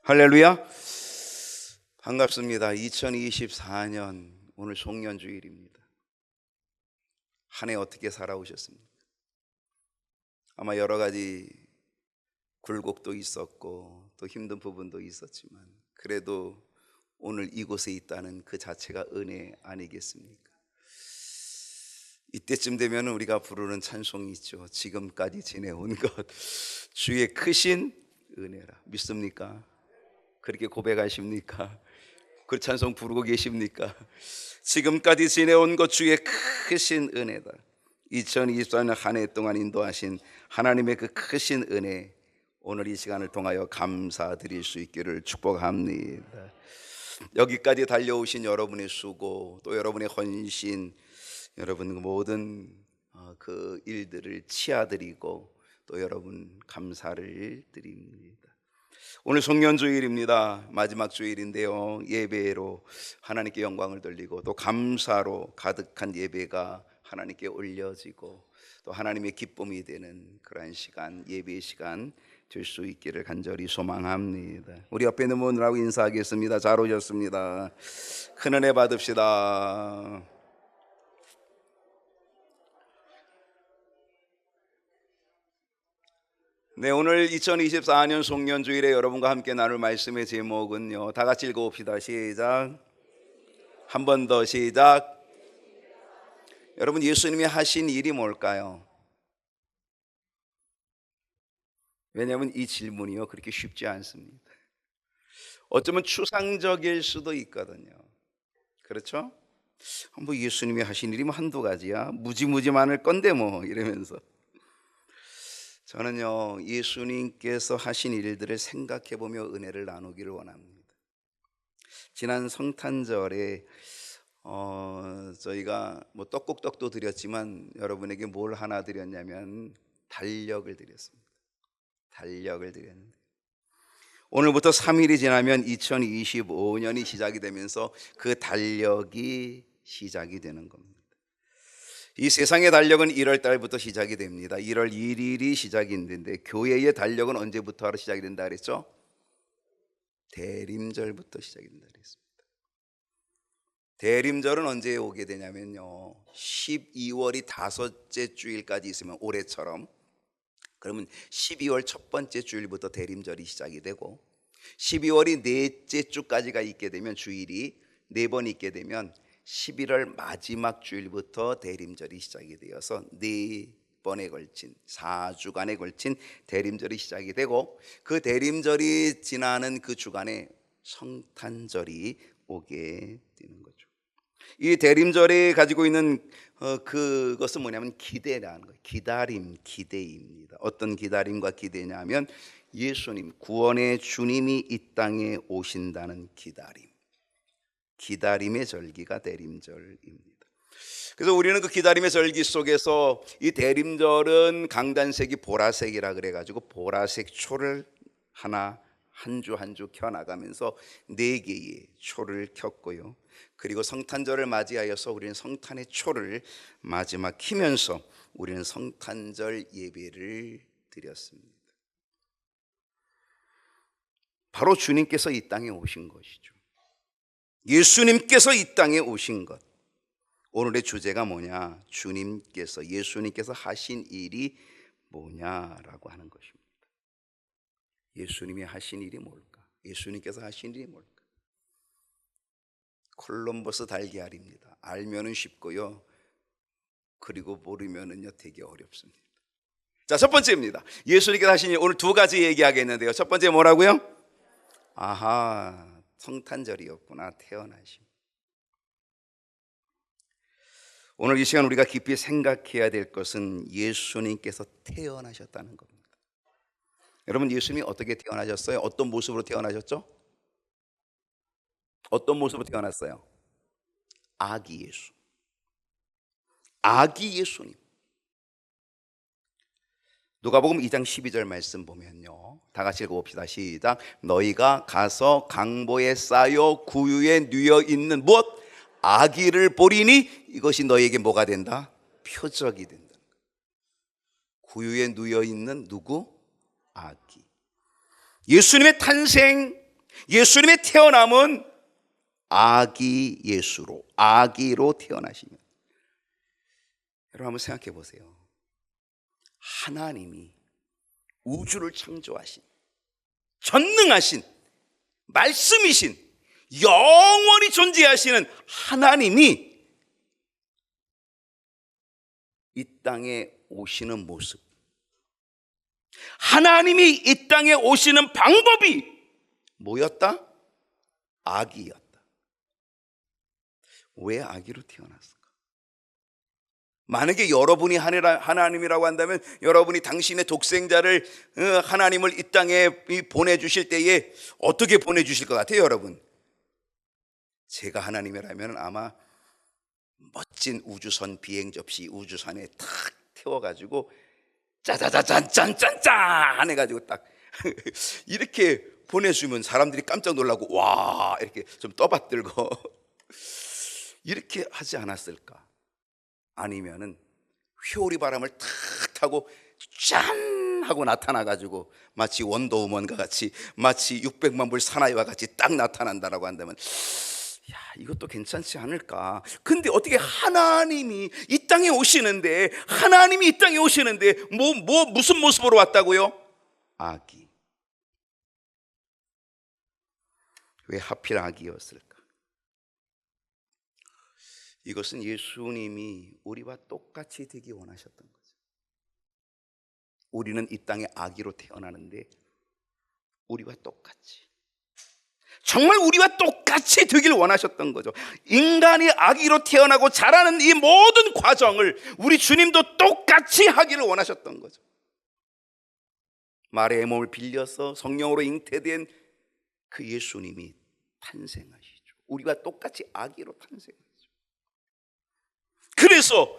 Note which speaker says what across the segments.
Speaker 1: 할렐루야. 반갑습니다. 2024년 오늘 송년주일입니다. 한 해 어떻게 살아오셨습니까? 아마 여러 가지 굴곡도 있었고 또 힘든 부분도 있었지만 그래도 오늘 이곳에 있다는 그 자체가 은혜 아니겠습니까? 이때쯤 되면 우리가 부르는 찬송이 있죠. 지금까지 지내온 것 주의 크신 은혜라. 믿습니까? 그렇게 고백하십니까? 그 찬송 부르고 계십니까? 지금까지 지내온 것 주의 크신 은혜다. 2024년 한 해 동안 인도하신 하나님의 그 크신 은혜, 오늘 이 시간을 통하여 감사드릴 수 있기를 축복합니다. 여기까지 달려오신 여러분의 수고, 또 여러분의 헌신, 여러분 모든 그 일들을 치아드리고 또 여러분 감사를 드립니다. 오늘 송년주일입니다. 마지막 주일인데요, 예배로 하나님께 영광을 돌리고 또 감사로 가득한 예배가 하나님께 올려지고 또 하나님의 기쁨이 되는 그러한 시간, 예배의 시간 될 수 있기를 간절히 소망합니다. 우리 옆에 있는 분들하고 인사하겠습니다. 잘 오셨습니다. 큰 은혜 받읍시다. 네, 오늘 2024년 송년주일에 여러분과 함께 나눌 말씀의 제목은요, 다 같이 읽어봅시다. 시작. 한 번 더 시작. 여러분, 예수님이 하신 일이 뭘까요? 왜냐하면 이 질문이요, 그렇게 쉽지 않습니다. 어쩌면 추상적일 수도 있거든요. 그렇죠? 뭐 예수님이 하신 일이 뭐 한두 가지야, 무지무지 많을 건데 뭐 이러면서. 저는요, 예수님께서 하신 일들을 생각해보며 은혜를 나누기를 원합니다. 지난 성탄절에 저희가 뭐 떡국떡도 드렸지만 여러분에게 뭘 하나 드렸냐면 달력을 드렸습니다. 달력을 드렸는데 오늘부터 3일이 지나면 2025년이 시작이 되면서 그 달력이 시작이 되는 겁니다. 이 세상의 달력은 1월 달부터 시작이 됩니다. 1월 1일이 시작인데 교회의 달력은 언제부터 시작이 된다 그랬죠? 대림절부터 시작이 된다 그랬습니다. 대림절은 언제 오게 되냐면요, 12월이 다섯째 주일까지 있으면 올해처럼, 그러면 12월 첫 번째 주일부터 대림절이 시작이 되고 12월이 넷째 주까지가 있게 되면 주일이 4번 있게 되면 11월 마지막 주일부터 대림절이 시작이 되어서 4번에 걸친 4주간에 걸친 대림절이 시작이 되고 그 대림절이 지나는 그 주간에 성탄절이 오게 되는 거죠. 이 대림절이 가지고 있는 그것은 뭐냐면 기대라는 거예요. 기다림, 기대입니다. 어떤 기다림과 기대냐면 예수님, 구원의 주님이 이 땅에 오신다는 기다림. 기다림의 절기가 대림절입니다. 그래서 우리는 그 기다림의 절기 속에서 이 대림절은 강단색이 보라색이라 그래가지고 보라색 초를 하나 한 주 한 주 켜나가면서 4개의 초를 켰고요. 그리고 성탄절을 맞이하여서 우리는 성탄의 초를 마지막 키면서 우리는 성탄절 예배를 드렸습니다. 바로 주님께서 이 땅에 오신 것이죠. 예수님께서 이 땅에 오신 것. 오늘의 주제가 뭐냐? 주님께서, 예수님께서 하신 일이 뭐냐라고 하는 것입니다. 예수님이 하신 일이 뭘까? 예수님께서 하신 일이 뭘까? 콜럼버스 달걀입니다. 알면은 쉽고요, 그리고 모르면은요 되게 어렵습니다. 자, 첫 번째입니다. 예수님께서 하신 일, 오늘 2가지 얘기하겠는데요. 첫 번째 뭐라고요? 아하, 성탄절이었구나, 태어나심. 오늘 이 시간 우리가 깊이 생각해야 될 것은 예수님께서 태어나셨다는 겁니다. 여러분, 예수님이 어떻게 태어나셨어요? 어떤 모습으로 태어나셨죠? 어떤 모습으로 태어났어요? 아기 예수. 아기 예수님. 누가복음 2장 12절 말씀 보면요, 다 같이 읽어봅시다. 시작. 너희가 가서 강보에 쌓여 구유에 누워 있는 무엇? 아기를 보리니 이것이 너희에게 뭐가 된다? 표적이 된다. 구유에 누워 있는 누구? 아기. 예수님의 탄생, 예수님의 태어남은 아기 예수로, 아기로 태어나시면, 여러분 한번 생각해 보세요. 하나님이 우주를 창조하신 전능하신 말씀이신 영원히 존재하시는 하나님이 이 땅에 오시는 모습, 하나님이 이 땅에 오시는 방법이 뭐였다? 아기였다. 왜 아기로 태어났을까? 만약에 여러분이 하나님이라고 한다면 여러분이 당신의 독생자를, 하나님을 이 땅에 보내주실 때에 어떻게 보내주실 것 같아요, 여러분? 제가 하나님이라면 아마 멋진 우주선 비행 접시 우주선에 탁 태워가지고 짜자자잔짠짠짠 해가지고 딱 이렇게 보내주면 사람들이 깜짝 놀라고 와 이렇게 좀 떠받들고 이렇게 하지 않았을까? 아니면은 회오리 바람을 탁 타고 짠 하고 나타나가지고 마치 원더우먼과 같이, 마치 600만 불 사나이와 같이 딱 나타난다라고 한다면, 야, 이것도 괜찮지 않을까? 근데 어떻게 하나님이 이 땅에 오시는데, 하나님이 이 땅에 오시는데 무슨 모습으로 왔다고요? 아기. 왜 하필 아기였을까? 이것은 예수님이 우리와 똑같이 되기 원하셨던 거죠. 우리는 이 땅에 아기로 태어나는데 우리와 똑같이, 정말 우리와 똑같이 되길 원하셨던 거죠. 인간이 아기로 태어나고 자라는 이 모든 과정을 우리 주님도 똑같이 하기를 원하셨던 거죠. 마리아의 몸을 빌려서 성령으로 잉태된 그 예수님이 탄생하시죠. 우리와 똑같이 아기로 탄생하시죠. 그래서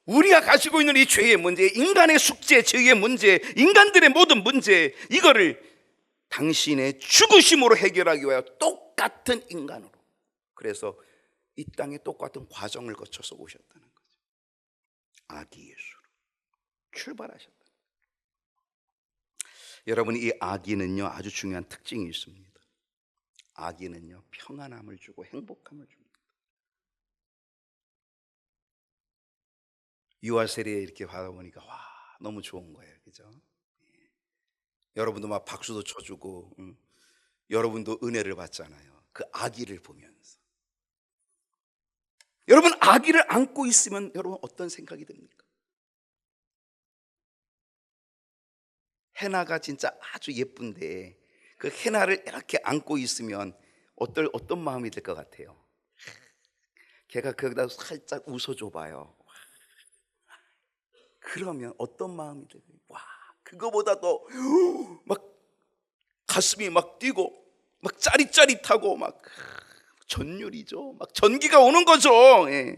Speaker 1: 우리가 가지고 있는 이 죄의 문제, 인간의 숙제, 죄의 문제, 인간들의 모든 문제, 이거를 당신의 죽으심으로 해결하기 위하여 똑같은 인간으로, 그래서 이 땅에 똑같은 과정을 거쳐서 오셨다는 거죠. 아기 예수로 출발하셨다. 여러분, 이 아기는요 아주 중요한 특징이 있습니다. 아기는요 평안함을 주고 행복함을 줍니다. 유아 세례 이렇게 받아보니까 와 너무 좋은 거예요, 그죠? 여러분도 막 박수도 쳐주고, 여러분도 은혜를 받잖아요. 그 아기를 보면서. 여러분, 아기를 안고 있으면 여러분 어떤 생각이 듭니까? 해나가 진짜 아주 예쁜데 그 해나를 이렇게 안고 있으면 어떤 마음이 들 것 같아요? 걔가 거기다 살짝 웃어줘봐요. 그러면 어떤 마음이 들어요? 와, 그거보다 더 막 가슴이 막 뛰고 막 짜릿짜릿하고 막 전율이죠. 막 전기가 오는 거죠. 예.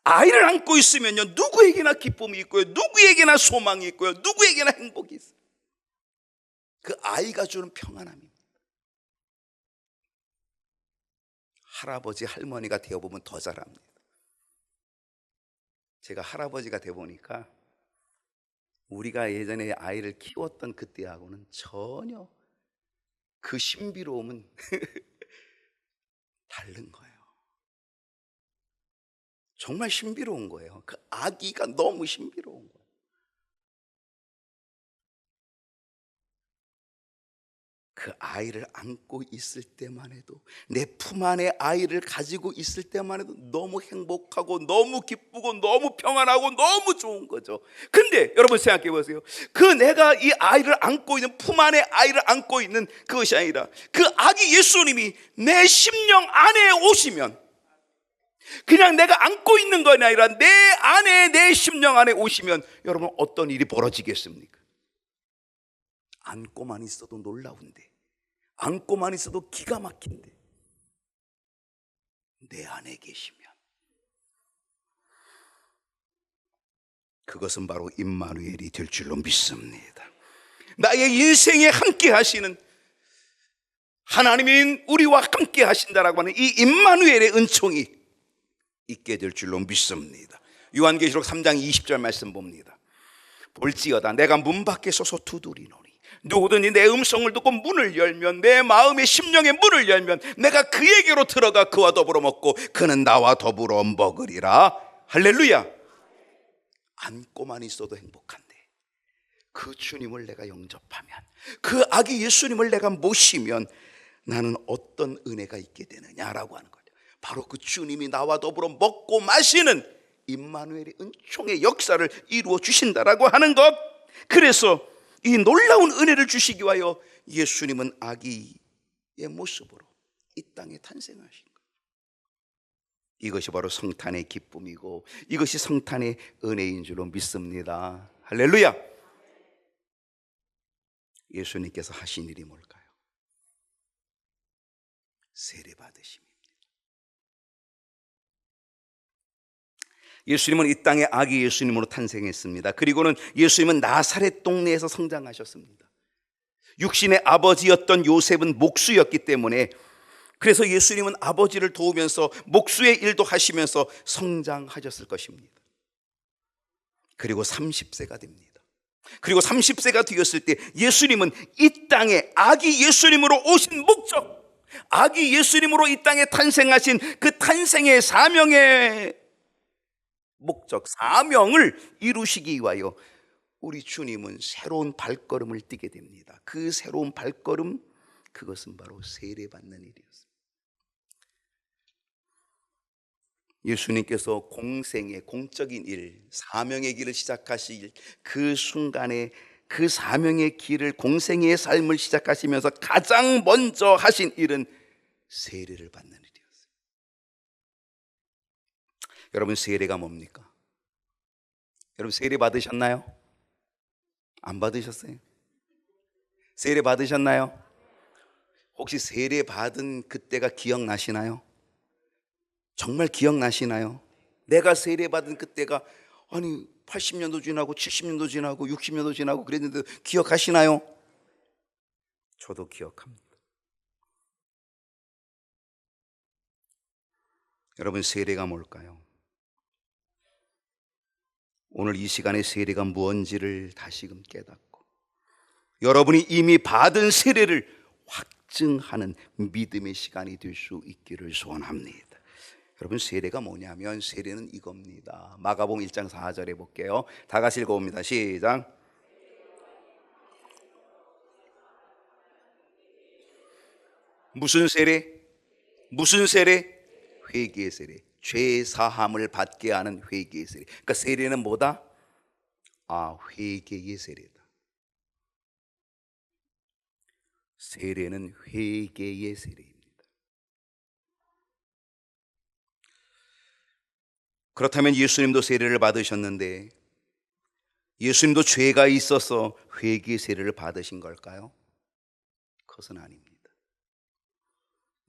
Speaker 1: 아이를 안고 있으면요 누구에게나 기쁨이 있고요, 누구에게나 소망이 있고요, 누구에게나 행복이 있어요. 그 아이가 주는 평안함입니다. 할아버지 할머니가 되어보면 더 잘합니다. 제가 할아버지가 되어보니까 우리가 예전에 아이를 키웠던 그때하고는 전혀 그 신비로움은 다른 거예요. 정말 신비로운 거예요. 그 아기가 너무 신비로운 거예요. 그 아이를 안고 있을 때만 해도, 내 품 안에 아이를 가지고 있을 때만 해도 너무 행복하고 너무 기쁘고 너무 평안하고 너무 좋은 거죠. 근데 여러분 생각해 보세요. 그 내가 이 아이를 안고 있는, 품 안에 아이를 안고 있는 그것이 아니라 그 아기 예수님이 내 심령 안에 오시면, 그냥 내가 안고 있는 것이 아니라 내 안에, 내 심령 안에 오시면 여러분 어떤 일이 벌어지겠습니까? 안고만 있어도 놀라운데, 안고만 있어도 기가 막힌데, 내 안에 계시면 그것은 바로 임마누엘이 될 줄로 믿습니다. 나의 인생에 함께 하시는 하나님인 우리와 함께 하신다라고 하는 이 임마누엘의 은총이 있게 될 줄로 믿습니다. 요한계시록 3장 20절 말씀 봅니다. 볼지어다 내가 문 밖에 서서 두드리노니 누구든지 내 음성을 듣고 문을 열면, 내 마음의 심령의 문을 열면 내가 그에게로 들어가 그와 더불어 먹고 그는 나와 더불어 먹으리라. 할렐루야. 안고만 있어도 행복한데 그 주님을 내가 영접하면, 그 아기 예수님을 내가 모시면 나는 어떤 은혜가 있게 되느냐라고 하는 거예요. 바로 그 주님이 나와 더불어 먹고 마시는 임마누엘의 은총의 역사를 이루어 주신다라고 하는 것. 그래서 이 놀라운 은혜를 주시기 위하여 예수님은 아기의 모습으로 이 땅에 탄생하신 거예요. 이것이 바로 성탄의 기쁨이고 이것이 성탄의 은혜인 줄로 믿습니다. 할렐루야. 예수님께서 하신 일이 뭘까요? 세례 받으심입니다. 예수님은 이 땅에 아기 예수님으로 탄생했습니다. 그리고는 예수님은 나사렛 동네에서 성장하셨습니다. 육신의 아버지였던 요셉은 목수였기 때문에, 그래서 예수님은 아버지를 도우면서 목수의 일도 하시면서 성장하셨을 것입니다. 그리고 30세가 됩니다. 그리고 30세가 되었을 때 예수님은 이 땅에 아기 예수님으로 오신 목적, 아기 예수님으로 이 땅에 탄생하신 그 탄생의 사명의 목적, 사명을 이루시기 위하여 우리 주님은 새로운 발걸음을 띠게 됩니다. 그 새로운 발걸음, 그것은 바로 세례받는 일이었습니다. 예수님께서 공생의 공적인 일, 사명의 길을 시작하실 그 순간에 그 사명의 길을, 공생의 삶을 시작하시면서 가장 먼저 하신 일은 세례를 받는 일이었어요. 여러분, 세례가 뭡니까? 여러분, 세례 받으셨나요? 안 받으셨어요? 세례 받으셨나요? 혹시 세례 받은 그때가 기억나시나요? 정말 기억나시나요? 내가 세례 받은 그때가, 아니 80년도 지나고 70년도 지나고 60년도 지나고 그랬는데 기억하시나요? 저도 기억합니다. 여러분, 세례가 뭘까요? 오늘 이 시간에 세례가 무엇인지를 다시금 깨닫고 여러분이 이미 받은 세례를 확증하는 믿음의 시간이 될 수 있기를 소원합니다. 여러분, 세례가 뭐냐면 세례는 이겁니다. 마가복음 1장 4절에 볼게요. 다 같이 읽어봅니다. 시작. 무슨 세례? 무슨 세례? 회개의 세례. 죄 사함을 받게 하는 회개의 세례. 그러니까 세례는 뭐다? 회개의 세례다. 세례는 회개의 세례입니다. 그렇다면 예수님도 세례를 받으셨는데 예수님도 죄가 있어서 회개의 세례를 받으신 걸까요? 그것은 아닙니다.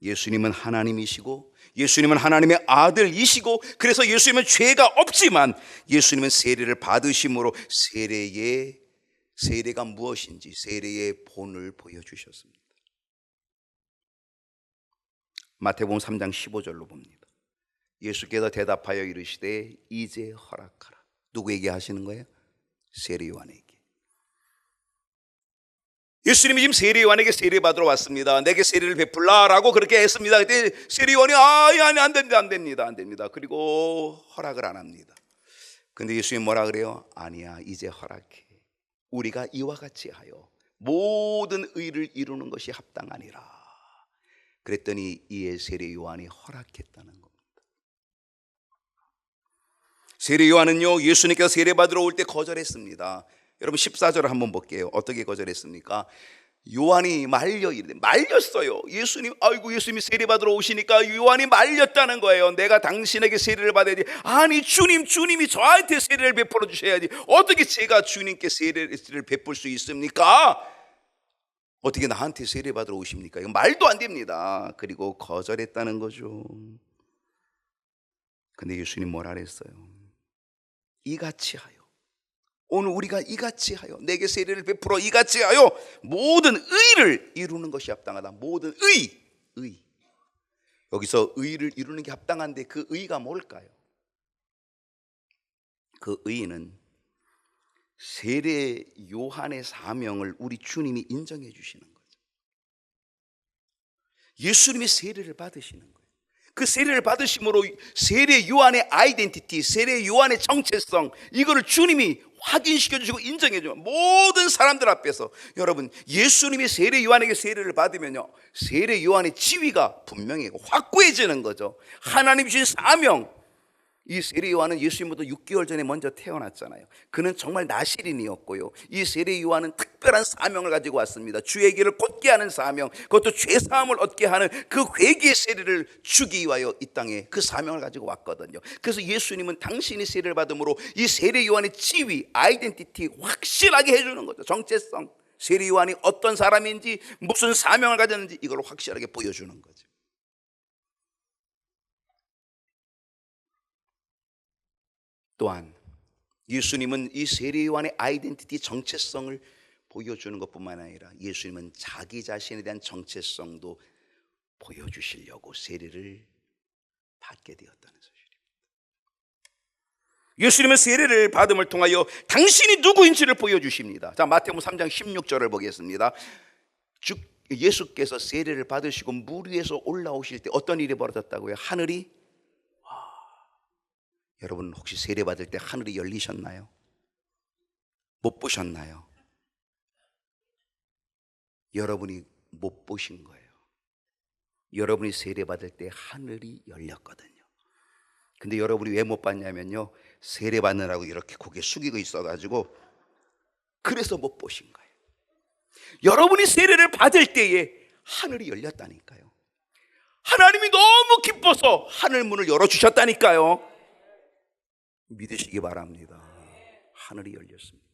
Speaker 1: 예수님은 하나님이시고 예수님은 하나님의 아들이시고, 그래서 예수님은 죄가 없지만 예수님은 세례를 받으심으로 세례가 무엇인지 세례의 본을 보여주셨습니다. 마태복음 3장 15절로 봅니다. 예수께서 대답하여 이르시되 이제 허락하라. 누구에게 하시는 거예요? 세례 요한에게. 예수님이 지금 세례 요한에게 세례 받으러 왔습니다. 내게 세례를 베풀라라고 그렇게 했습니다. 그때 세례 요한이 아니 안 됩니다. 그리고 허락을 안 합니다. 근데 예수님이 뭐라 그래요? 아니야, 이제 허락해. 우리가 이와 같이 하여 모든 의를 이루는 것이 합당하니라. 그랬더니 이에 세례 요한이 허락했다는 겁니다. 세례 요한은요, 예수님께서 세례 받으러 올 때 거절했습니다. 여러분 14절을 한번 볼게요. 어떻게 거절했습니까? 요한이 말렸어요. 예수님이 세례 받으러 오시니까 요한이 말렸다는 거예요. 내가 당신에게 세례를 받아야지. 아니 주님이 저한테 세례를 베풀어 주셔야지. 어떻게 제가 주님께 세례를 베풀 수 있습니까? 어떻게 나한테 세례 받으러 오십니까? 이거 말도 안 됩니다. 그리고 거절했다는 거죠. 근데 예수님 뭐라 그랬어요? 이같이 하여, 오늘 우리가 이같이 하여, 내게 세례를 베풀어 이같이 하여 모든 의를 이루는 것이 합당하다. 모든 의. 여기서 의를 이루는 게 합당한데 그 의가 뭘까요? 그 의는 세례 요한의 사명을 우리 주님이 인정해 주시는 거죠. 예수님이 세례를 받으시는 거예요. 그 세례를 받으심으로 세례 요한의 아이덴티티, 세례 요한의 정체성, 이거를 주님이 확인시켜 주시고 인정해 주면 모든 사람들 앞에서, 여러분, 예수님이 세례 요한에게 세례를 받으면요, 세례 요한의 지위가 분명히 확고해지는 거죠. 하나님 주신 사명. 이 세례 요한은 예수님보다 6개월 전에 먼저 태어났잖아요. 그는 정말 나시린이었고요. 이 세례 요한은 특별한 사명을 가지고 왔습니다. 주의 길을 곧게 하는 사명, 그것도 죄사함을 얻게 하는 그 회개의 세례를 주기 위하여 이 땅에 그 사명을 가지고 왔거든요. 그래서 예수님은 당신이 세례를 받음으로 이 세례 요한의 지위, 아이덴티티 확실하게 해주는 거죠. 정체성, 세례 요한이 어떤 사람인지, 무슨 사명을 가졌는지 이걸 확실하게 보여주는 거죠. 또한 예수님은 이 세례 요한의 아이덴티티, 정체성을 보여주는 것뿐만 아니라 예수님은 자기 자신에 대한 정체성도 보여주시려고 세례를 받게 되었다는 사실입니다. 예수님은 세례를 받음을 통하여 당신이 누구인지를 보여주십니다. 자, 마태복음 3장 16절을 보겠습니다. 예수께서 세례를 받으시고 물 위에서 올라오실 때 어떤 일이 벌어졌다고요? 하늘이, 여러분 혹시 세례 받을 때 하늘이 열리셨나요? 못 보셨나요? 여러분이 못 보신 거예요. 여러분이 세례 받을 때 하늘이 열렸거든요. 근데 여러분이 왜 못 봤냐면요, 세례 받느라고 이렇게 고개 숙이고 있어가지고 그래서 못 보신 거예요. 여러분이 세례를 받을 때에 하늘이 열렸다니까요. 하나님이 너무 기뻐서 하늘 문을 열어주셨다니까요. 믿으시기 바랍니다. 하늘이 열렸습니다.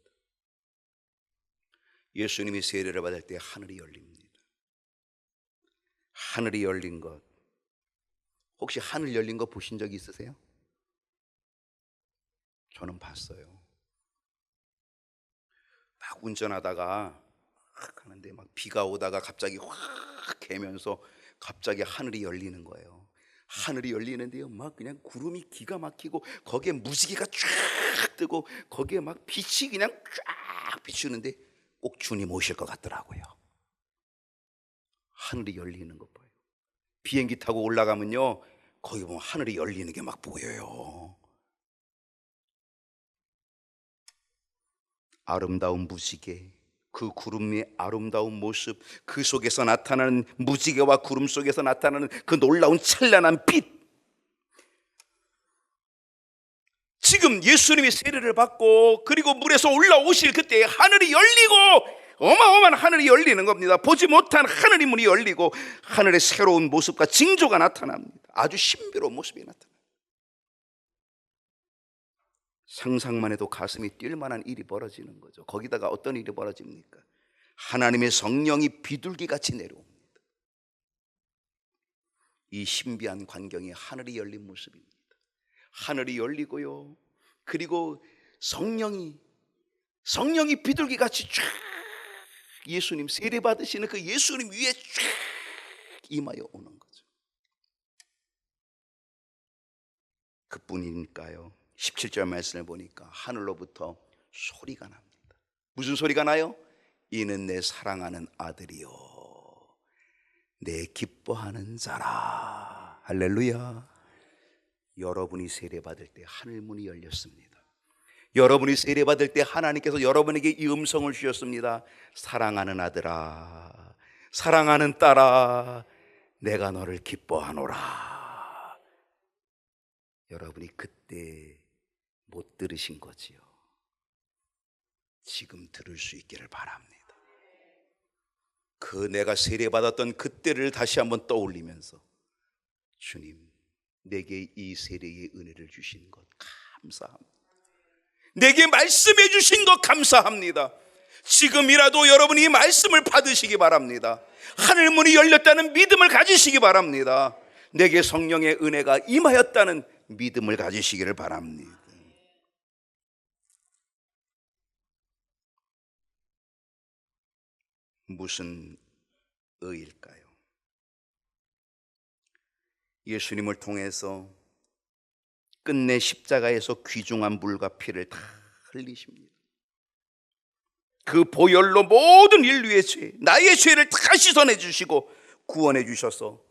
Speaker 1: 예수님이 세례를 받을 때 하늘이 열립니다. 하늘이 열린 것, 혹시 하늘 열린 거 보신 적 있으세요? 저는 봤어요. 막 운전하다가 하는데 막 비가 오다가 갑자기 확 개면서 갑자기 하늘이 열리는 거예요. 하늘이 열리는데요, 막 그냥 구름이 기가 막히고 거기에 무지개가 쫙 뜨고 거기에 막 빛이 그냥 쫙 비추는데 꼭 주님 오실 것 같더라고요. 하늘이 열리는 것 봐요. 비행기 타고 올라가면요, 거기 보면 하늘이 열리는 게 막 보여요. 아름다운 무지개, 그 구름의 아름다운 모습, 그 속에서 나타나는 무지개와 구름 속에서 나타나는 그 놀라운 찬란한 빛. 지금 예수님이 세례를 받고 그리고 물에서 올라오실 그때 하늘이 열리고 어마어마한 하늘이 열리는 겁니다. 보지 못한 하늘의 문이 열리고 하늘의 새로운 모습과 징조가 나타납니다. 아주 신비로운 모습이 나타납니다. 상상만 해도 가슴이 뛸 만한 일이 벌어지는 거죠. 거기다가 어떤 일이 벌어집니까? 하나님의 성령이 비둘기같이 내려옵니다. 이 신비한 광경이 하늘이 열린 모습입니다. 하늘이 열리고요, 그리고 성령이 비둘기같이 쫙 예수님 세례 받으시는 그 예수님 위에 쫙 임하여 오는 거죠. 그뿐이니까요, 17절 말씀을 보니까 하늘로부터 소리가 납니다. 무슨 소리가 나요? 이는 내 사랑하는 아들이요 내 기뻐하는 자라. 할렐루야. 여러분이 세례받을 때 하늘문이 열렸습니다. 여러분이 세례받을 때 하나님께서 여러분에게 이 음성을 주셨습니다. 사랑하는 아들아, 사랑하는 딸아, 내가 너를 기뻐하노라. 여러분이 그때 못 들으신 거지요. 지금 들을 수 있기를 바랍니다. 그 내가 세례받았던 그때를 다시 한번 떠올리면서, 주님, 내게 이 세례의 은혜를 주신 것 감사합니다. 내게 말씀해 주신 것 감사합니다. 지금이라도 여러분이 이 말씀을 받으시기 바랍니다. 하늘문이 열렸다는 믿음을 가지시기 바랍니다. 내게 성령의 은혜가 임하였다는 믿음을 가지시기를 바랍니다. 무슨 의일까요? 예수님을 통해서 끝내 십자가에서 귀중한 물과 피를 다 흘리십니다. 그 보혈로 모든 인류의 죄, 나의 죄를 다 씻어내 주시고 구원해 주셔서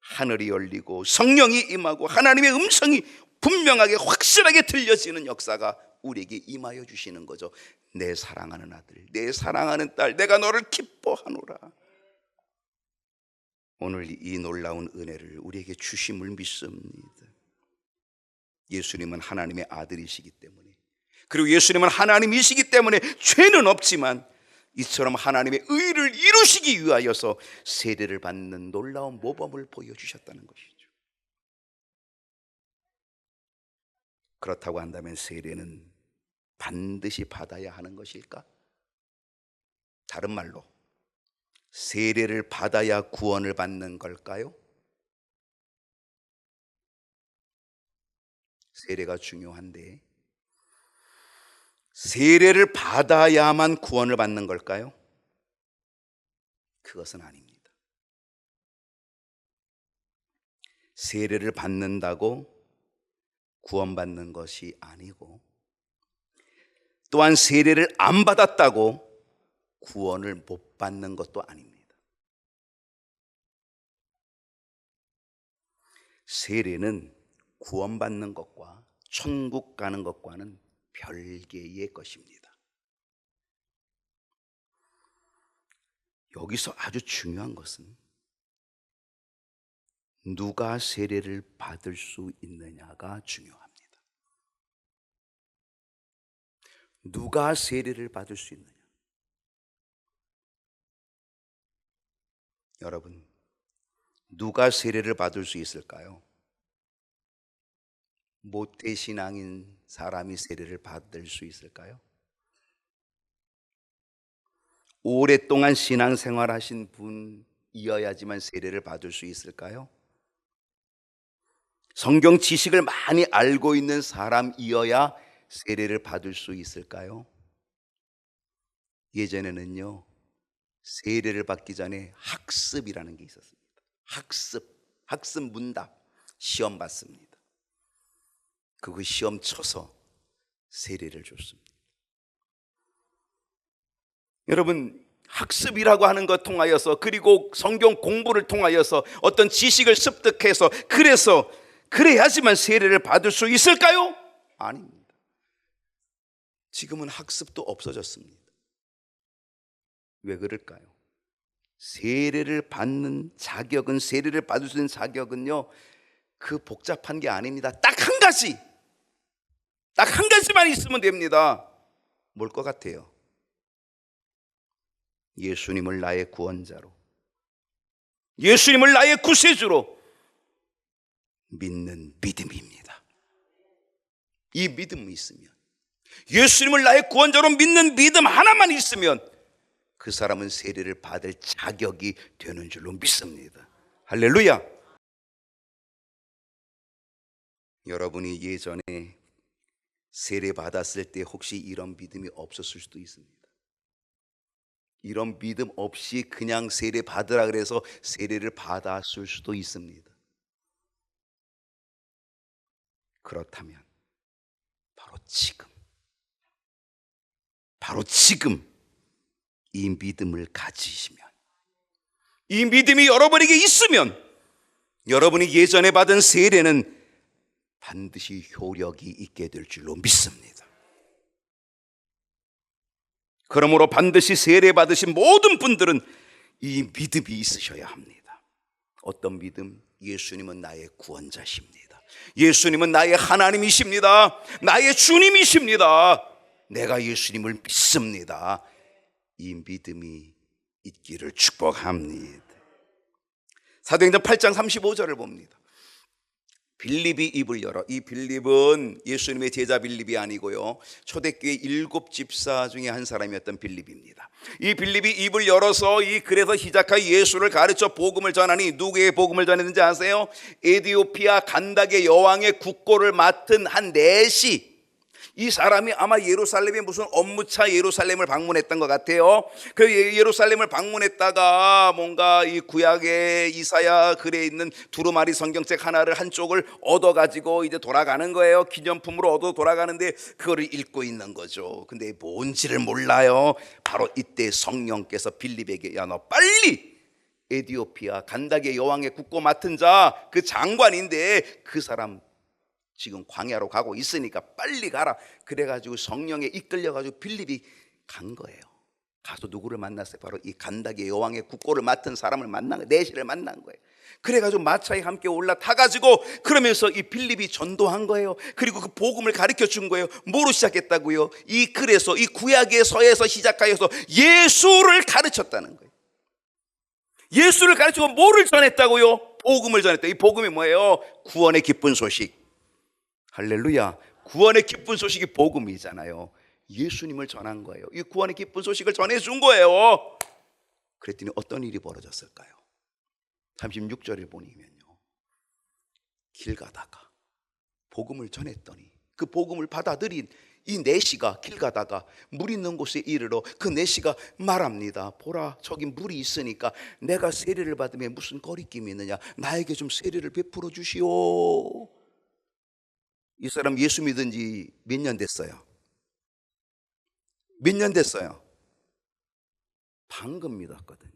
Speaker 1: 하늘이 열리고 성령이 임하고 하나님의 음성이 분명하게 확실하게 들려지는 역사가 우리에게 임하여 주시는 거죠. 내 사랑하는 아들, 내 사랑하는 딸, 내가 너를 기뻐하노라. 오늘 이 놀라운 은혜를 우리에게 주심을 믿습니다. 예수님은 하나님의 아들이시기 때문에, 그리고 예수님은 하나님이시기 때문에 죄는 없지만 이처럼 하나님의 의를 이루시기 위하여서 세례를 받는 놀라운 모범을 보여주셨다는 것이죠. 그렇다고 한다면 세례는 반드시 받아야 하는 것일까? 다른 말로 세례를 받아야 구원을 받는 걸까요? 세례가 중요한데 세례를 받아야만 구원을 받는 걸까요? 그것은 아닙니다. 세례를 받는다고 구원받는 것이 아니고, 또한 세례를 안 받았다고 구원을 못 받는 것도 아닙니다. 세례는 구원받는 것과 천국 가는 것과는 별개의 것입니다. 여기서 아주 중요한 것은 누가 세례를 받을 수 있느냐가 중요합니다. 누가 세례를 받을 수 있느냐? 여러분, 누가 세례를 받을 수 있을까요? 모태신앙인 사람이 세례를 받을 수 있을까요? 오랫동안 신앙생활하신 분이어야지만 세례를 받을 수 있을까요? 성경 지식을 많이 알고 있는 사람이어야 세례를 받을 수 있을까요? 예전에는요, 세례를 받기 전에 학습이라는 게 있었습니다. 학습 문답, 시험 받습니다. 그 시험 쳐서 세례를 줬습니다. 여러분, 학습이라고 하는 것 통하여서, 그리고 성경 공부를 통하여서 어떤 지식을 습득해서 그래야지만 세례를 받을 수 있을까요? 아닙니다. 지금은 학습도 없어졌습니다. 왜 그럴까요? 세례를 받는 자격은, 세례를 받을 수 있는 자격은요, 그 복잡한 게 아닙니다. 딱 한 가지만 있으면 됩니다. 뭘 것 같아요? 예수님을 나의 구원자로, 예수님을 나의 구세주로 믿는 믿음입니다. 이 믿음이 있으면, 예수님을 나의 구원자로 믿는 믿음 하나만 있으면 그 사람은 세례를 받을 자격이 되는 줄로 믿습니다. 할렐루야. 여러분이 예전에 세례 받았을 때 혹시 이런 믿음이 없었을 수도 있습니다. 이런 믿음 없이 그냥 세례 받으라 그래서 세례를 받았을 수도 있습니다. 그렇다면 바로 지금 이 믿음을 가지시면, 이 믿음이 여러분에게 있으면 여러분이 예전에 받은 세례는 반드시 효력이 있게 될 줄로 믿습니다. 그러므로 반드시 세례 받으신 모든 분들은 이 믿음이 있으셔야 합니다. 어떤 믿음? 예수님은 나의 구원자십니다. 예수님은 나의 하나님이십니다. 나의 주님이십니다. 내가 예수님을 믿습니다. 이 믿음이 있기를 축복합니다. 사도행전 8장 35절을 봅니다. 빌립이 입을 열어. 이 빌립은 예수님의 제자 빌립이 아니고요, 초대교회 7집사 중에 한 사람이었던 빌립입니다. 이 빌립이 입을 열어서 그래서 시작한 예수를 가르쳐 복음을 전하니, 누구의 복음을 전했는지 아세요? 에디오피아 간닥의 여왕의 국고를 맡은 한 내시, 이 사람이 아마 예루살렘에 무슨 업무차 예루살렘을 방문했던 것 같아요. 그 예루살렘을 방문했다가 뭔가 이 구약의 이사야 글에 있는 두루마리 성경책 하나를 한쪽을 얻어가지고 이제 돌아가는 거예요. 기념품으로 얻어 돌아가는데 그거를 읽고 있는 거죠. 근데 뭔지를 몰라요. 바로 이때 성령께서 빌립에게 야, 너 빨리 에디오피아 간다게 여왕의 국고 맡은 자 그 장관인데 그 사람 지금 광야로 가고 있으니까 빨리 가라. 그래가지고 성령에 이끌려가지고 빌립이 간 거예요. 가서 누구를 만났어요? 바로 이 간다게 여왕의 국고를 맡은 사람을 만난 거예요. 내시를 만난 거예요. 그래가지고 마차에 함께 올라타가지고 그러면서 이 빌립이 전도한 거예요. 그리고 그 복음을 가르쳐 준 거예요. 뭐로 시작했다고요? 이 글에서 이 구약의 서에서 시작하여서 예수를 가르쳤다는 거예요. 예수를 가르치고 뭐를 전했다고요? 복음을 전했다. 이 복음이 뭐예요? 구원의 기쁜 소식. 할렐루야. 구원의 기쁜 소식이 복음이잖아요. 예수님을 전한 거예요. 이 구원의 기쁜 소식을 전해준 거예요. 그랬더니 어떤 일이 벌어졌을까요? 36절을 보니면요, 길 가다가 복음을 전했더니 그 복음을 받아들인 이 내시가 길 가다가 물 있는 곳에 이르러 그 내시가 말합니다. 보라, 저기 물이 있으니까 내가 세례를 받으면 무슨 거리낌이 있느냐, 나에게 좀 세례를 베풀어 주시오. 이 사람 예수 믿은 지 몇 년 됐어요? 몇 년 됐어요? 방금 믿었거든요.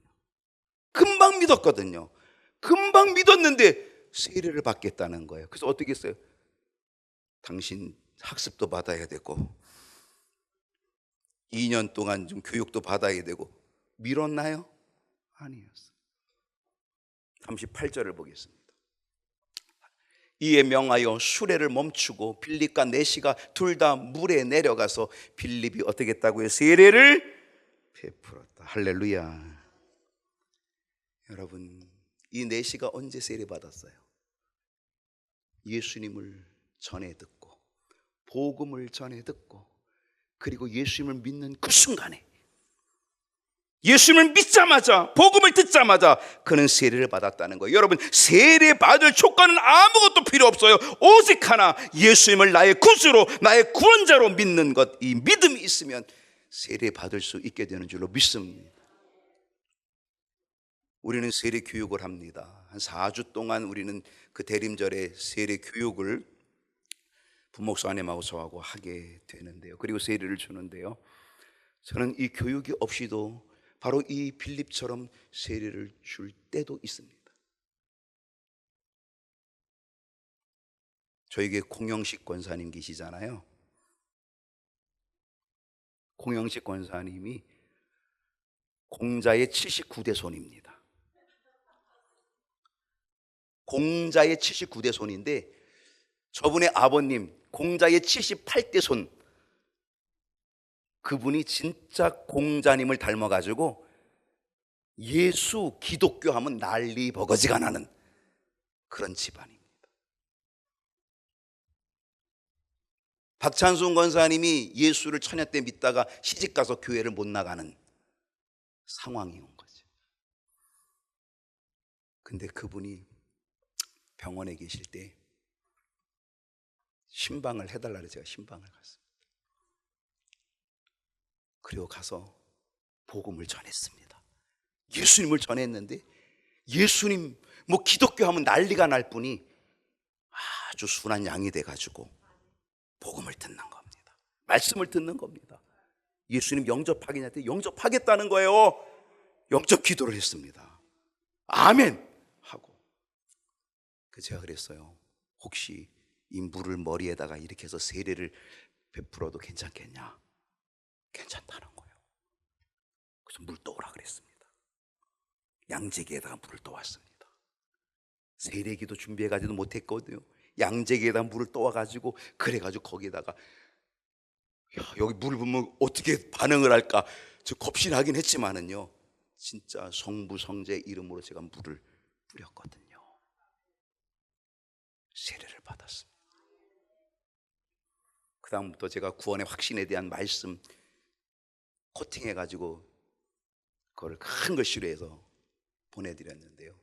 Speaker 1: 금방 믿었거든요. 금방 믿었는데 세례를 받겠다는 거예요. 그래서 어떻게 했어요? 당신 학습도 받아야 되고 2년 동안 좀 교육도 받아야 되고 미뤘나요? 아니었어요. 38절을 보겠습니다. 이에 명하여 수레를 멈추고 빌립과 내시가 둘 다 물에 내려가서 빌립이 어떻게 했다고요? 세례를 베풀었다. 할렐루야. 여러분, 이 내시가 언제 세례 받았어요? 예수님을 전해 듣고 복음을 전해 듣고 그리고 예수님을 믿는 그 순간에, 예수님을 믿자마자 복음을 듣자마자 그는 세례를 받았다는 거예요. 여러분, 세례 받을 조건은 아무것도 필요 없어요. 오직 하나, 예수님을 나의 구주로 나의 구원자로 믿는 것, 이 믿음이 있으면 세례 받을 수 있게 되는 줄로 믿습니다. 우리는 세례 교육을 합니다. 한 4주 동안 우리는 그 대림절에 세례 교육을 부목사님하고 저하고 하게 되는데요. 그리고 세례를 주는데요, 저는 이 교육이 없이도 바로 이 빌립처럼 세례를 줄 때도 있습니다. 저에게 공영식 권사님 계시잖아요. 공영식 권사님이 공자의 79대 손입니다. 공자의 79대 손인데 저분의 아버님 공자의 78대 손, 그분이 진짜 공자님을 닮아가지고 예수 기독교 하면 난리 버거지가 나는 그런 집안입니다. 박찬순 권사님이 예수를 처녀 때 믿다가 시집가서 교회를 못 나가는 상황이 온 거죠. 근데 그분이 병원에 계실 때 신방을 해달라고 제가 신방을 갔습니다. 그리고 가서 복음을 전했습니다. 예수님을 전했는데 예수님 뭐 기독교 하면 난리가 날 뿐이 아주 순한 양이 돼가지고 복음을 듣는 겁니다. 말씀을 듣는 겁니다. 예수님 영접하겠냐 때 영접하겠다는 거예요. 영접 기도를 했습니다. 아멘 하고. 제가 그랬어요. 혹시 이 물을 머리에다가 이렇게 해서 세례를 베풀어도 괜찮겠냐? 괜찮다는 거예요. 그래서 물 떠오라 그랬습니다. 양재기에다가 물을 떠왔습니다. 세례기도 준비해가지도 못했거든요. 양재기에다가 물을 떠와가지고 그래가지고 거기에다가 여기 물을 보면 어떻게 반응을 할까 저 겁신하긴 했지만은요, 진짜 성부 성자의 이름으로 제가 물을 뿌렸거든요. 세례를 받았습니다. 그 다음부터 제가 구원의 확신에 대한 말씀 코팅해가지고 그거를 큰 글씨로 해서 보내드렸는데요,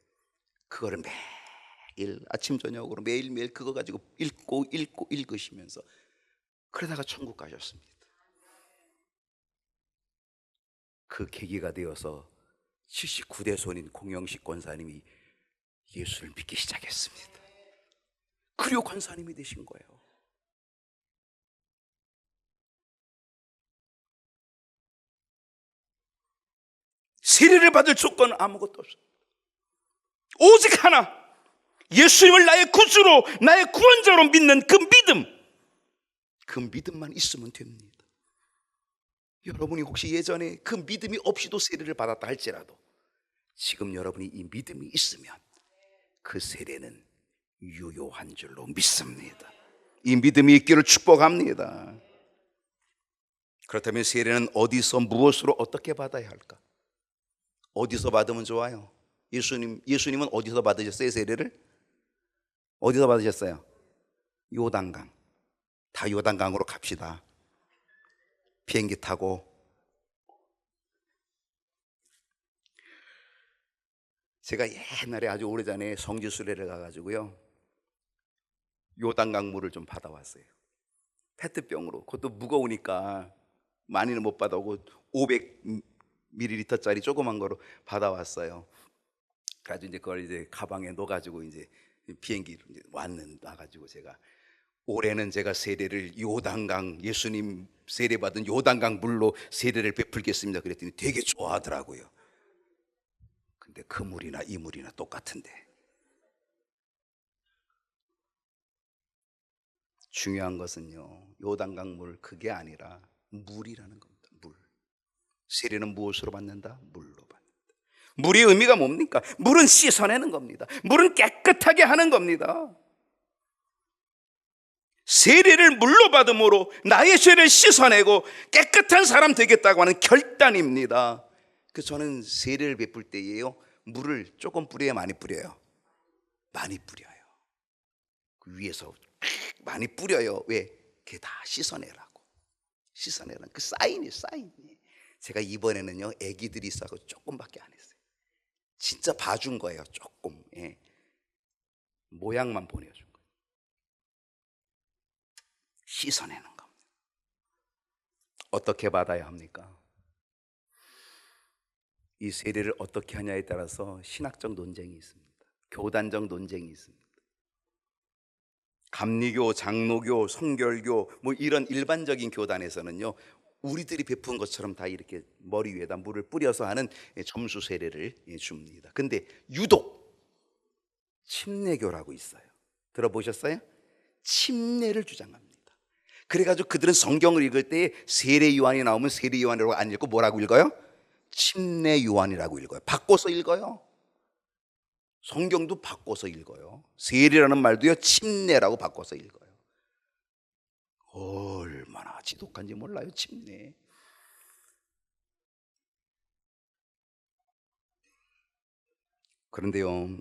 Speaker 1: 그거를 매일 아침 저녁으로 매일매일 그거 가지고 읽고 읽으시면서 그러다가 천국 가셨습니다. 그 계기가 되어서 79대 손인 공영식 권사님이 예수를 믿기 시작했습니다. 그리고 권사님이 되신 거예요. 세례를 받을 조건은 아무것도 없어요. 오직 하나, 예수님을 나의 구주로, 나의 구원자로 믿는 그 믿음만 있으면 됩니다. 여러분이 혹시 예전에 그 믿음이 없이도 세례를 받았다 할지라도 지금 여러분이 이 믿음이 있으면 그 세례는 유효한 줄로 믿습니다. 이 믿음이 있기를 축복합니다. 그렇다면 세례는 어디서 무엇으로 어떻게 받아야 할까? 어디서 받으면 좋아요? 예수님은 어디서 받으셨어요? 세례를? 어디서 받으셨어요? 요단강. 다 요단강으로 갑시다. 비행기 타고. 제가 옛날에 아주 오래전에 성지 순례를 가가지고요, 요단강 물을 좀 받아왔어요. 페트병으로. 그것도 무거우니까 많이는 못 받아오고 500ml짜리 조그만 거로 받아왔어요. 그래가지고 이제 그걸 이제 가방에 넣어가지고 이제 비행기로 이제 와가지고 제가 올해는 제가 세례를 요단강, 예수님 세례 받은 요단강 물로 세례를 베풀겠습니다. 그랬더니 되게 좋아하더라고요. 근데 그 물이나 이 물이나 똑같은데. 중요한 것은요, 요단강 물 그게 아니라 물이라는 겁니다. 물. 세례는 무엇으로 받는다? 물로 받는다. 물의 의미가 뭡니까? 물은 씻어내는 겁니다. 물은 깨끗하게 하는 겁니다. 세례를 물로 받음으로 나의 죄를 씻어내고 깨끗한 사람 되겠다고 하는 결단입니다. 그래서 저는 세례를 베풀 때에요, 물을 조금 뿌려야 많이 뿌려요? 많이 뿌려요. 그 위에서 많이 뿌려요. 왜? 그게 다 씻어내라고. 씻어내라는 그 사인이에요, 사인. 제가 이번에는요, 애기들이 있어서 조금밖에 안 했어요. 진짜 봐준 거예요, 조금. 예. 모양만 보내준 거예요. 씻어내는 겁니다. 어떻게 받아야 합니까? 이 세례를 어떻게 하냐에 따라서 신학적 논쟁이 있습니다. 교단적 논쟁이 있습니다. 감리교, 장로교, 성결교 뭐 이런 일반적인 교단에서는요, 우리들이 베푼 것처럼 다 이렇게 머리 위에다 물을 뿌려서 하는 점수 세례를 줍니다. 근데 유독 침례교라고 있어요. 들어보셨어요? 침례를 주장합니다. 그래가지고 그들은 성경을 읽을 때 세례 요한이 나오면 세례 요한이라고 안 읽고 뭐라고 읽어요? 침례 요한이라고 읽어요. 바꿔서 읽어요. 성경도 바꿔서 읽어요. 세례라는 말도요, 침례라고 바꿔서 읽어요. 얼마나 지독한지 몰라요, 침례. 그런데요,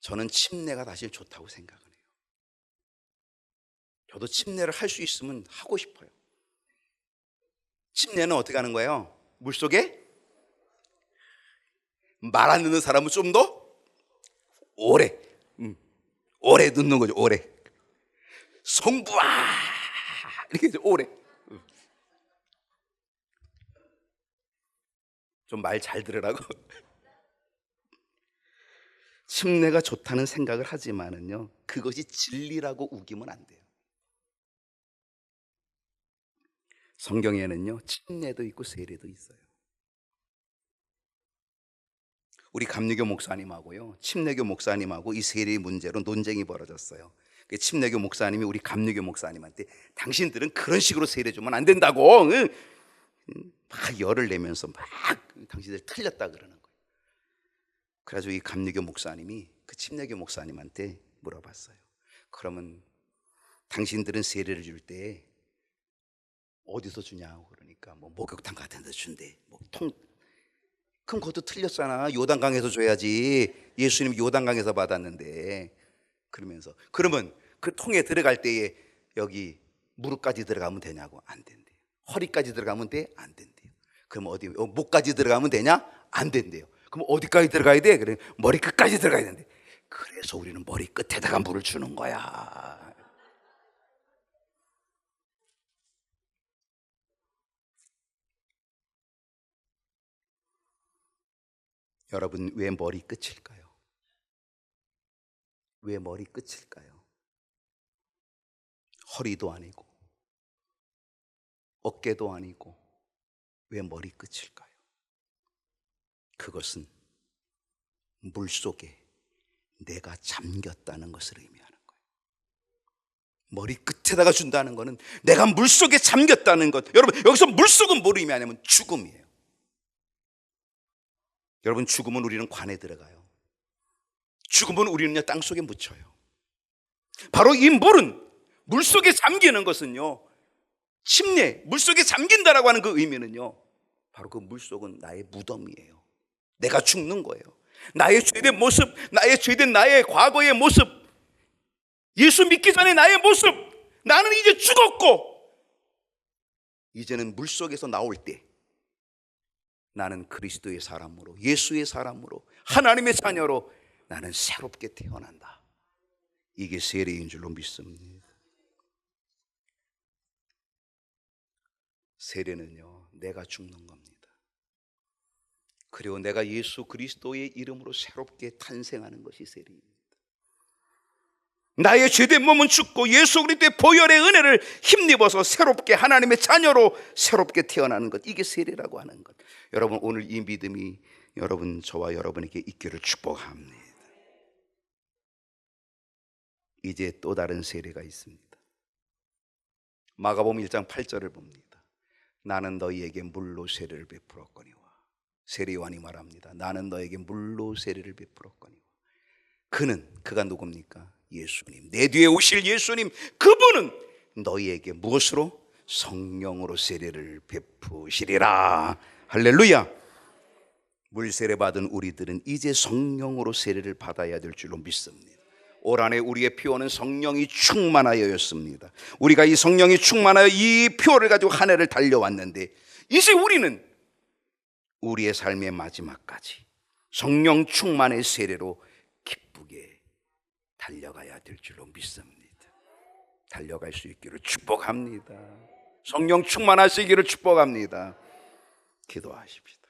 Speaker 1: 저는 침례가 사실 좋다고 생각을 해요. 저도 침례를 할 수 있으면 하고 싶어요. 침례는 어떻게 하는 거예요? 물속에 말 안 듣는 사람은 좀 더 오래 넣는 거죠. 오래. 성부아 이렇게 오래. 좀 말 잘 들으라고. 침례가 좋다는 생각을 하지만은요, 그것이 진리라고 우기면 안 돼요. 성경에는요, 침례도 있고 세례도 있어요. 우리 감리교 목사님하고요, 침례교 목사님하고 이 세례 문제로 논쟁이 벌어졌어요. 침례교 목사님이 우리 감리교 목사님한테 당신들은 그런 식으로 세례 주면 안 된다고 막 열을 내면서 막 당신들 틀렸다 그러는 거예요. 그래가지고 이 감리교 목사님이 그 침례교 목사님한테 물어봤어요. 그러면 당신들은 세례를 줄 때 어디서 주냐고. 그러니까 뭐 목욕탕 같은 데 준대. 그럼 그것도 틀렸잖아. 요단강에서 줘야지. 예수님 요단강에서 받았는데. 그러면서 그러면 그 통에 들어갈 때에 여기 무릎까지 들어가면 되냐고. 안 된대요. 허리까지 들어가면 돼? 안 된대요. 그럼 어디 목까지 들어가면 되냐? 안 된대요. 그럼 어디까지 들어가야 돼? 그래 머리 끝까지 들어가야 된대. 그래서 우리는 머리 끝에다가 물을 주는 거야. 여러분, 왜 머리 끝일까요? 왜 머리 끝일까요? 허리도 아니고 어깨도 아니고 왜 머리 끝일까요? 그것은 물속에 내가 잠겼다는 것을 의미하는 거예요. 머리 끝에다가 준다는 것은 내가 물속에 잠겼다는 것. 여러분, 여기서 물속은 뭘 의미하냐면 죽음이에요. 여러분, 죽음은 우리는 관에 들어가요. 죽음은 우리는요 땅속에 묻혀요. 바로 이 물속에 잠기는 것은요, 침례, 물속에 잠긴다라고 하는 그 의미는요, 바로 그 물속은 나의 무덤이에요. 내가 죽는 거예요. 나의 죄된 모습, 나의 죄된 나의 과거의 모습, 예수 믿기 전에 나의 모습, 나는 이제 죽었고 이제는 물속에서 나올 때 나는 그리스도의 사람으로, 예수의 사람으로, 하나님의 자녀로 나는 새롭게 태어난다. 이게 세례인 줄로 믿습니다. 세례는요, 내가 죽는 겁니다. 그리고 내가 예수 그리스도의 이름으로 새롭게 탄생하는 것이 세례입니다. 나의 죄된 몸은 죽고 예수 그리스도의 보혈의 은혜를 힘입어서 새롭게 하나님의 자녀로 새롭게 태어나는 것, 이게 세례라고 하는 것. 여러분, 오늘 이 믿음이 여러분, 저와 여러분에게 있기를 축복합니다. 이제 또 다른 세례가 있습니다. 마가복음 1장 8절을 봅니다. 나는 너희에게 물로 세례를 베풀었거니와. 세례요한이 말합니다. 나는 너에게 물로 세례를 베풀었거니와. 그가 누굽니까? 예수님, 내 뒤에 오실 예수님, 그분은 너희에게 무엇으로? 성령으로 세례를 베푸시리라. 할렐루야. 물 세례 받은 우리들은 이제 성령으로 세례를 받아야 될 줄로 믿습니다. 올 한해 우리의 표어는 성령이 충만하여였습니다. 우리가 이 성령이 충만하여 이 표어를 가지고 한 해를 달려왔는데, 이제 우리는 우리의 삶의 마지막까지 성령 충만의 세례로 기쁘게 달려가야 될 줄로 믿습니다. 달려갈 수 있기를 축복합니다. 성령 충만하시기를 축복합니다. 기도하십시다.